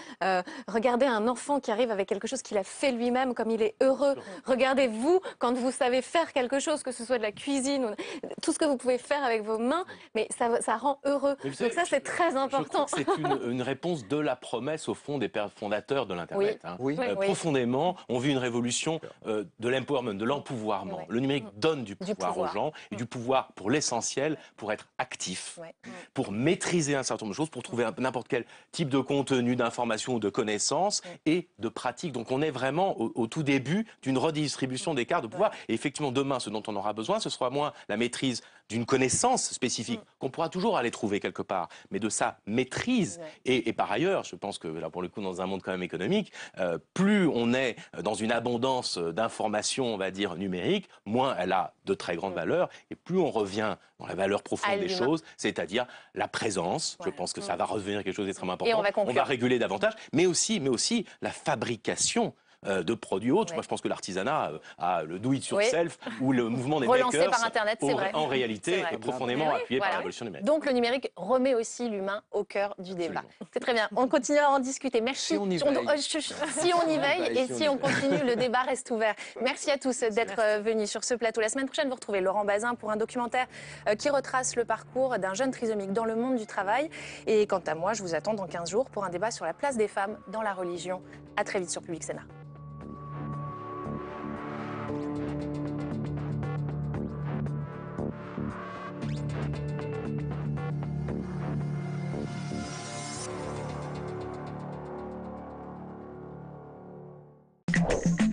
Regardez un enfant qui arrive avec quelque chose qu'il a fait lui-même, comme il est heureux. Regardez-vous quand vous savez faire quelque chose, que ce soit de la cuisine, ou tout ce que vous pouvez faire avec vos mains, mais ça rend heureux. Donc ça, c'est très important. C'est une réponse de la promesse, au fond, des pères fondateurs de l'Internet. Profondément, on vit une révolution de l'empowerment, de l'empouvoirment. Le numérique donne du pouvoir aux gens, et du pouvoir, pour l'essentiel, pour être actif, pour maîtriser un certain nombre de choses, pour trouver n'importe quel type de contenu, d'information ou de connaissances et de pratique. Donc on est vraiment au tout début d'une redistribution des cartes de pouvoir. Et effectivement, demain, ce dont on aura besoin, ce sera moins la maîtrise d'une connaissance spécifique, qu'on pourra toujours aller trouver quelque part, mais de sa maîtrise. Et par ailleurs, je pense que là, pour le coup, dans un monde quand même économique, plus on est dans une abondance d'informations, on va dire, numériques, moins elle a de très grande valeur, et plus on revient dans la valeur profonde des choses, c'est-à-dire la présence. Je pense que ça va redevenir quelque chose d'extrêmement important. On va réguler davantage, mais aussi la fabrication de produits autres. Moi, je pense que l'artisanat a le do it yourself ou le mouvement des relancé makers, par Internet, c'est vrai. en réalité, est profondément appuyé par la révolution numérique. Donc le numérique remet aussi l'humain au cœur du débat. C'est très bien. On continue à en discuter. Merci. Si on y veille. Si on y veille et si on continue, le débat reste ouvert. Merci à tous d'être venus sur ce plateau. La semaine prochaine, vous retrouvez Laurent Bazin pour un documentaire qui retrace le parcours d'un jeune trisomique dans le monde du travail. Et quant à moi, je vous attends dans 15 jours pour un débat sur la place des femmes dans la religion. À très vite sur Public Sénat.